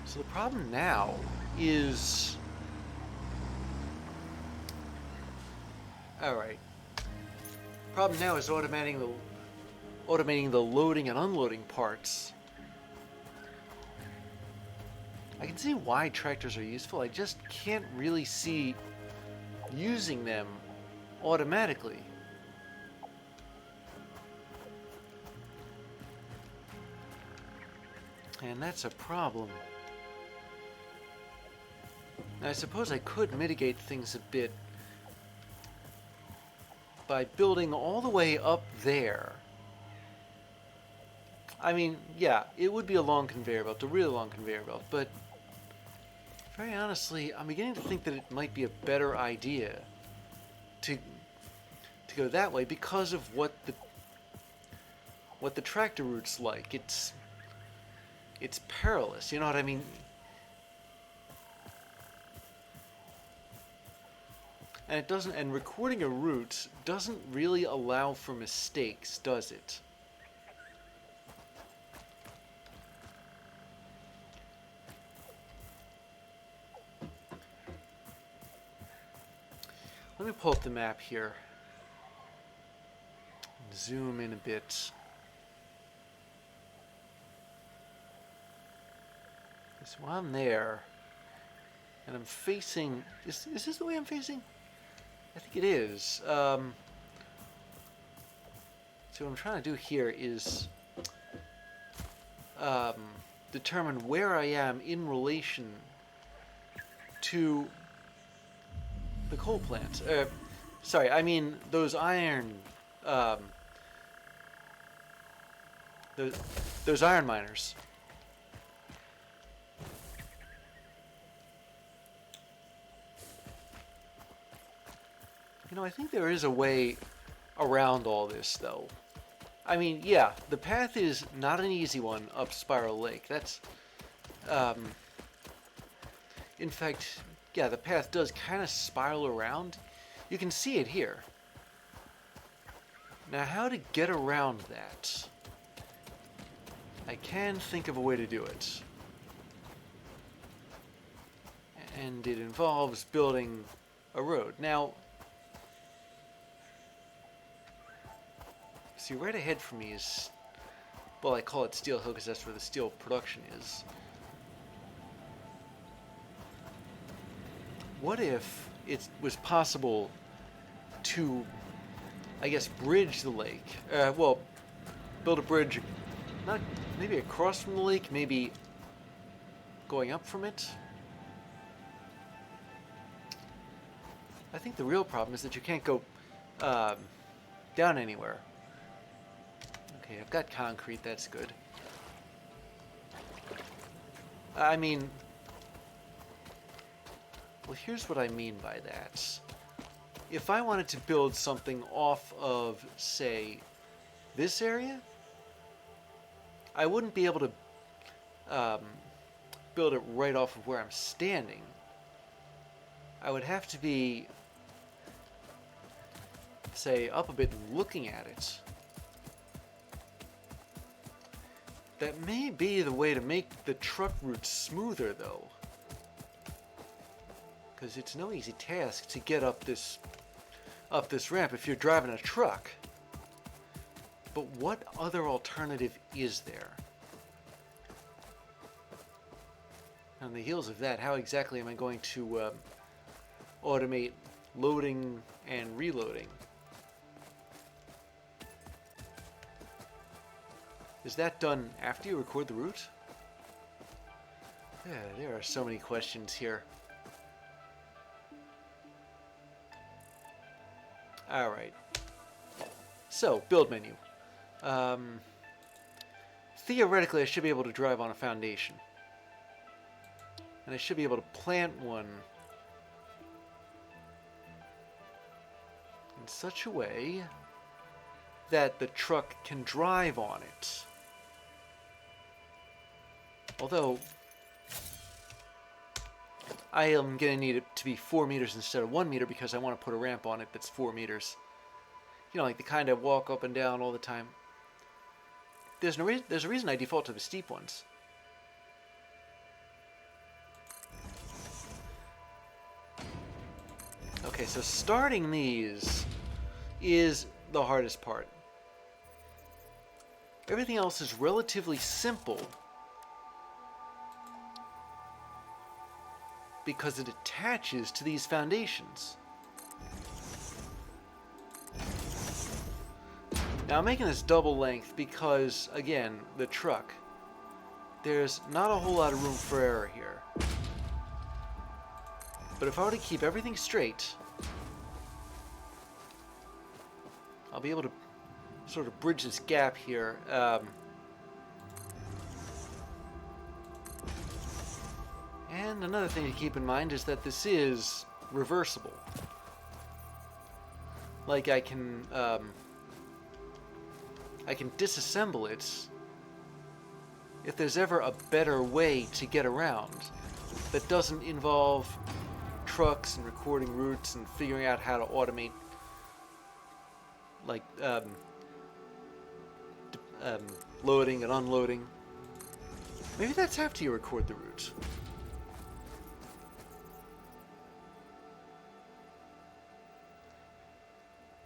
So the problem now is... Alright. Problem now is automating the loading and unloading parts. I can see why tractors are useful, I just can't really see using them automatically. And that's a problem. Now, I suppose I could mitigate things a bit by building all the way up there. I mean, yeah, it would be a long conveyor belt, a really long conveyor belt, but very honestly, I'm beginning to think that it might be a better idea to go that way because of what the tractor route's like. It's perilous, you know what I mean? And it doesn't, and recording a route doesn't really allow for mistakes, does it? Let me pull up the map here. Zoom in a bit. So while I'm there, and I'm facing... Is this the way I'm facing? I think it is. So what I'm trying to do here is determine where I am in relation to the coal plants. Sorry, I mean those iron... those iron miners. You know, I think there is a way around all this, though. I mean, yeah, the path is not an easy one up Spiral Lake. That's, in fact, yeah, the path does kind of spiral around. You can see it here. Now, how to get around that? I can think of a way to do it. And it involves building a road. Now, see, right ahead from me is, well, I call it Steel Hill because that's where the steel production is. What if it was possible to, I guess, bridge the lake? Well, build a bridge, not maybe across from the lake, maybe going up from it? I think the real problem is that you can't go down anywhere. Okay, I've got concrete, that's good. I mean... Well, here's what I mean by that. If I wanted to build something off of, say, this area, I wouldn't be able to build it right off of where I'm standing. I would have to be, say, up a bit and looking at it. That may be the way to make the truck route smoother, though. Because it's no easy task to get up this ramp if you're driving a truck. But what other alternative is there? On the heels of that, how exactly am I going to automate loading and reloading? Is that done after you record the route? Yeah, there are so many questions here. Alright. So, build menu. Theoretically, I should be able to drive on a foundation. And I should be able to plant one in such a way that the truck can drive on it. Although, I am going to need it to be 4 meters instead of 1 meter because I want to put a ramp on it that's 4 meters. You know, like the kind I walk up and down all the time. There's a reason I default to the steep ones. so starting these is the hardest part. Everything else is relatively simple because it attaches to these foundations. Now I'm making this double length because, again, the truck. There's not a whole lot of room for error here. But if I were to keep everything straight, I'll be able to sort of bridge this gap here. And another thing to keep in mind is that this is reversible. Like I can disassemble it if there's ever a better way to get around that doesn't involve trucks and recording routes and figuring out how to automate, like loading and unloading. Maybe that's after you record the route.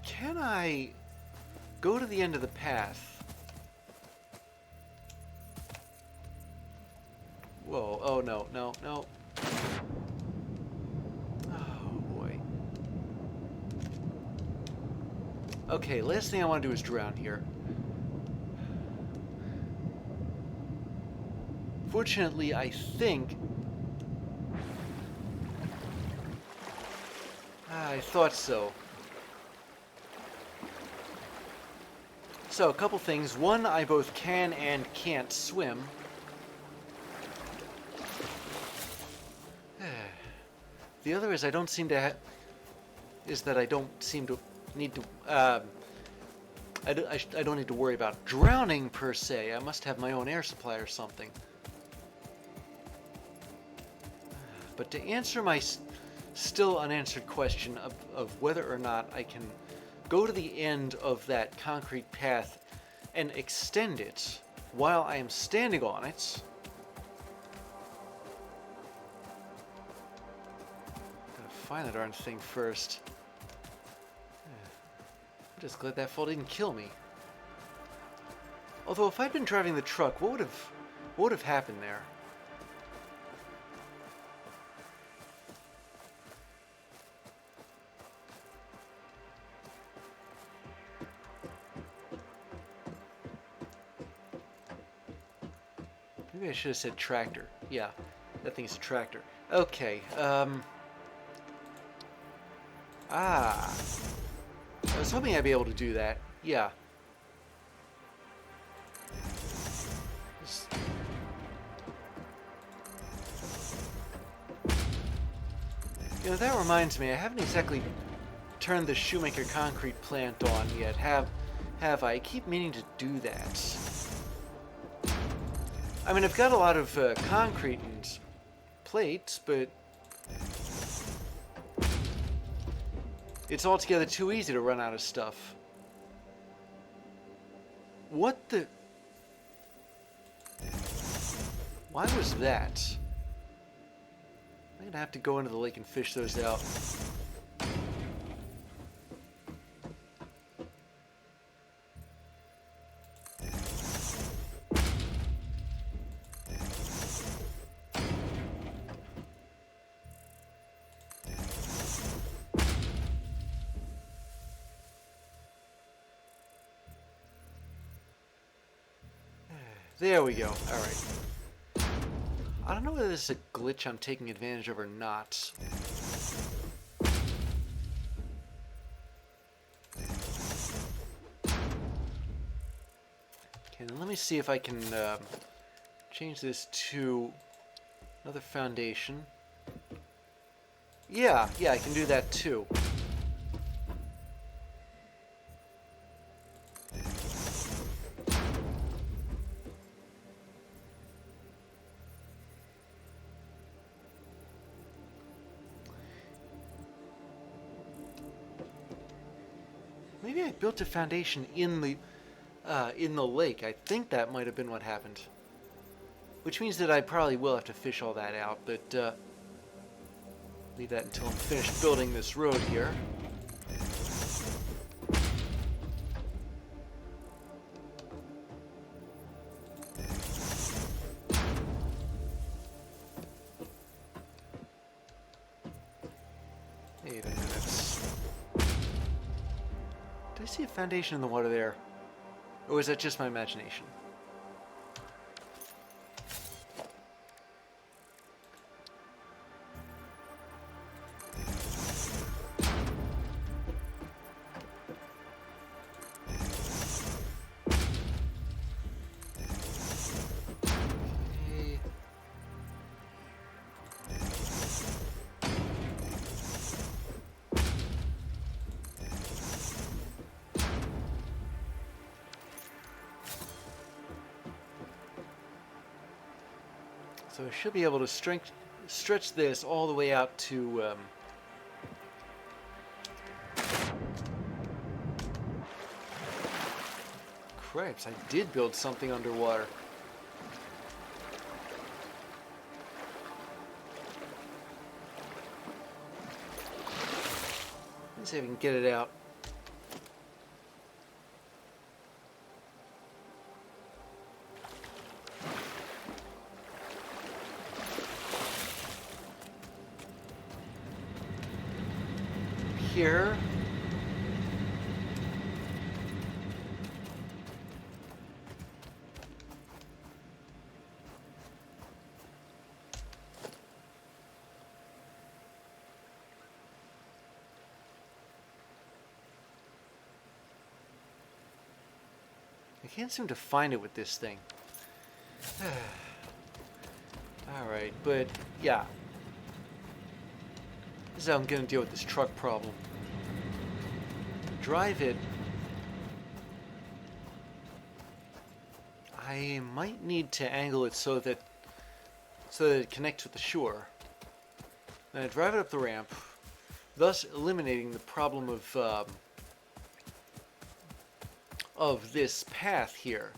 Can I go to the end of the path? Whoa, oh no, no, no. Oh boy. Okay, last thing I want to do is drown here. Fortunately, I think... I thought so. So, a couple things. One, I both can and can't swim. The other is I don't seem to I don't seem to need to... I don't need to worry about drowning, per se. I must have my own air supply or something. But to answer my still unanswered question of whether or not I can go to the end of that concrete path and extend it while I am standing on it. Gotta find the darn thing first. I'm just glad that fall didn't kill me. Although if I'd been driving the truck, what would have happened there? Maybe I should have said tractor. Yeah, that thing's a tractor. Okay, I was hoping I'd be able to do that. Yeah. You know, that reminds me, I haven't exactly turned the Shoemaker concrete plant on yet, have I? I keep meaning to do that. I mean, I've got a lot of concrete and plates, but it's altogether too easy to run out of stuff. What the... Why was that? I'm gonna have to go into the lake and fish those out. There we go. Alright. I don't know whether this is a glitch I'm taking advantage of or not. Okay, then let me see if I can change this to another foundation. Yeah, I can do that too. Maybe I built a foundation in the lake. I think that might have been what happened. Which means that I probably will have to fish all that out, but Leave that until I'm finished building this road here. Wait a minute. Did I see a foundation in the water there? Or is that just my imagination? So I should be able to stretch this all the way out to cripes, I did build something underwater. Let's see if we can get it out. Here. I can't seem to find it with this thing. Alright, but yeah. This is how I'm going to deal with this truck problem. Drive it. I might need to angle it so that it connects with the shore. Then I drive it up the ramp, thus eliminating the problem of this path here.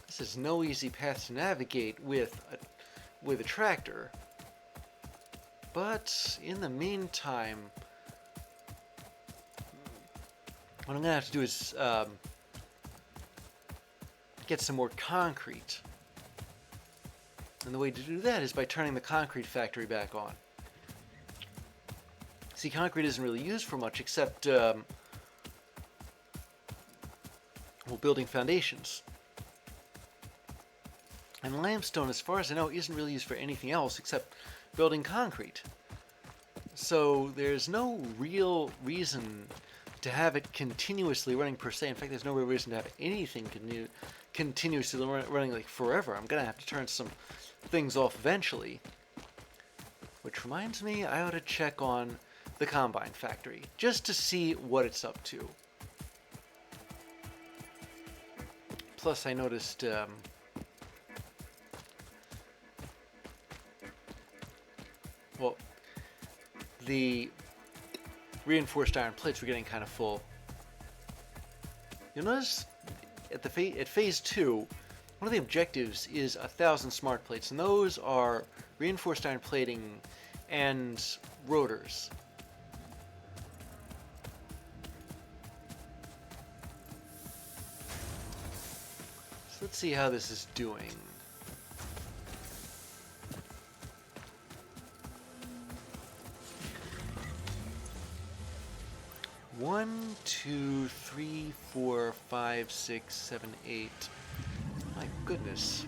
This is no easy path to navigate with a tractor. But in the meantime, what I'm going to have to do is get some more concrete. And the way to do that is by turning the concrete factory back on. See, concrete isn't really used for much except building foundations. And limestone, as far as I know, isn't really used for anything else except building concrete. So there's no real reason to have it continuously running per se. In fact, there's no real reason to have anything continuously running like forever. I'm gonna have to turn some things off eventually. Which reminds me, I ought to check on the combine factory just to see what it's up to. Plus, I noticed well, the reinforced iron plates were getting kind of full. You'll notice at phase 2, one of the objectives is 1,000 smart plates, and those are reinforced iron plating and rotors. So let's see how this is doing. One, two, three, 4, 5, 6, 7, 8. My goodness.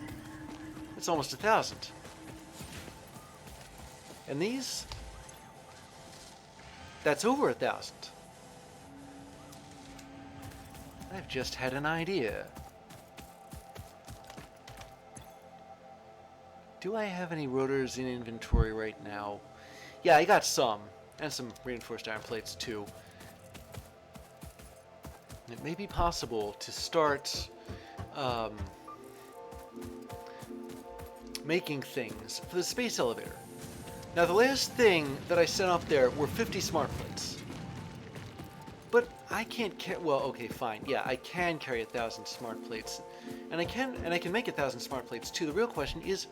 It's almost 1,000. And these? That's over 1,000. I've just had an idea. Do I have any rotors in inventory right now? Yeah, I got some. And some reinforced iron plates too. It may be possible to start making things for the space elevator. Now, the last thing that I sent up there were 50 smart plates. But I can't carry. Well, okay, fine. Yeah, I can carry 1,000 smart plates, and I can make 1,000 smart plates too. The real question is,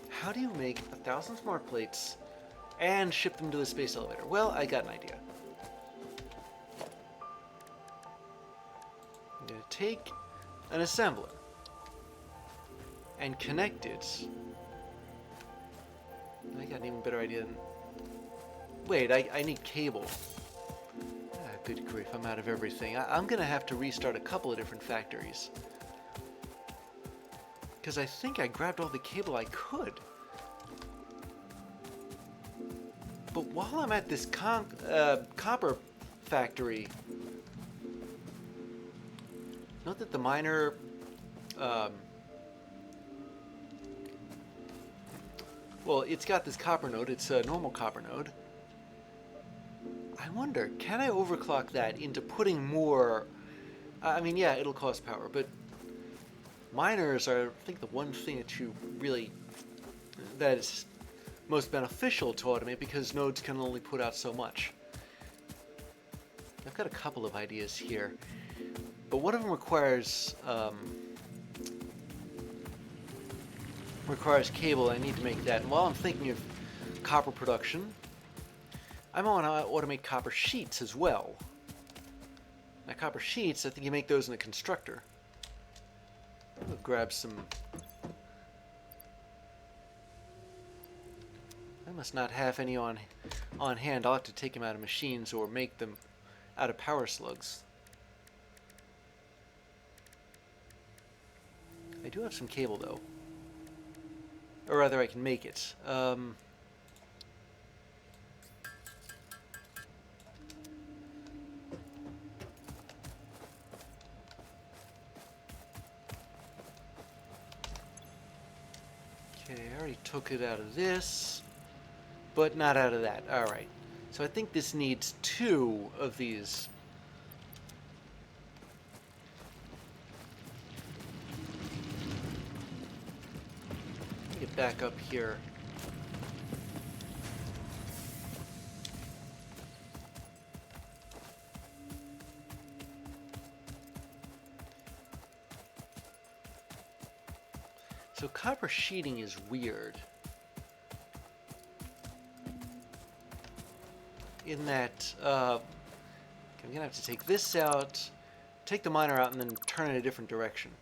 how do you make 1,000 smart plates and ship them to the space elevator. Well, I got an idea. I'm going to take an assembler and connect it. I got an even better idea than... Wait, I need cable. Ah, good grief, I'm out of everything. I'm going to have to restart a couple of different factories. Because I think I grabbed all the cable I could. But while I'm at this copper factory, note that the miner, well, it's got this copper node. It's a normal copper node. I wonder, can I overclock that into putting more? I mean, yeah, it'll cost power, but miners are, I think, the one thing that is most beneficial to automate, because nodes can only put out so much. I've got a couple of ideas here, but one of them requires cable. I need to make that. And while I'm thinking of copper production, I want to automate copper sheets as well. Now, copper sheets, I think you make those in a constructor. I'll grab some. I must not have any on hand. I'll have to take them out of machines or make them out of power slugs. I do have some cable though. Or rather, I can make it. Okay, I already took it out of this, but not out of that. Alright. So I think this needs 2 of these. Get back up here. So copper sheeting is weird in that I'm gonna have to take this out, take the miner out, and then turn in a different direction.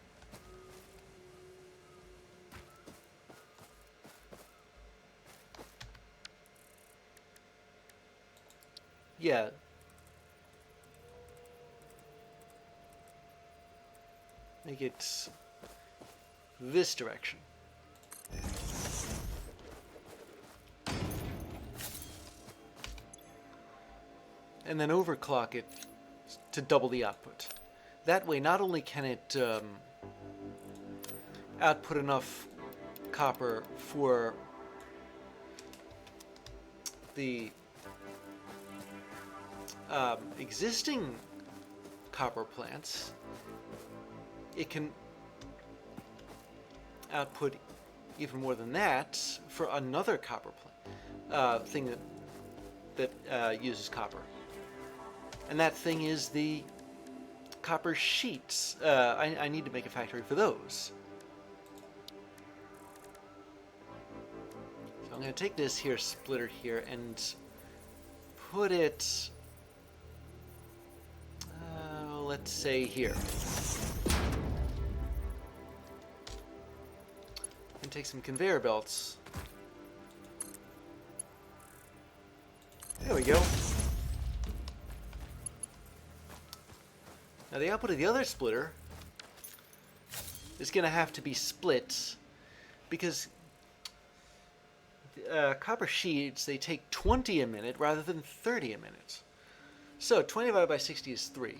Yeah. Make it this direction. And then overclock it to double the output. That way, not only can it output enough copper for the existing copper plants, it can output even more than that for another copper plant thing that uses copper, and that thing is the copper sheets. I need to make a factory for those. So I'm going to take this here splitter here and put it, let's say here. And take some conveyor belts. There we go. Now the output of the other splitter is going to have to be split because copper sheets, they take 20 a minute rather than 30 a minute. So 20 divided by 60 is 3.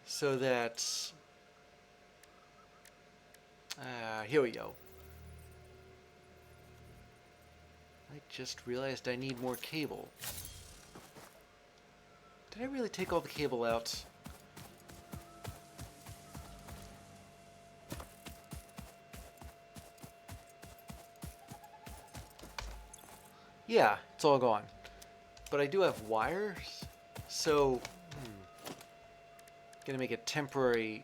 So that's... here we go. I just realized I need more cable. Did I really take all the cable out? Yeah, it's all gone. But I do have wires, so gonna make a temporary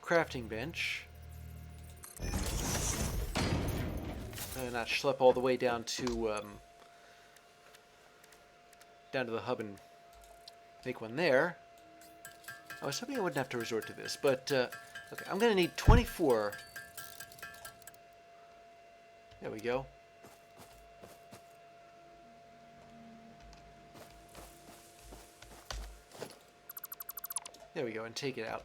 crafting bench. not schlep all the way down to the hub and make one there. I was hoping I wouldn't have to resort to this, but okay, I'm going to need 24. There we go. There we go, and take it out.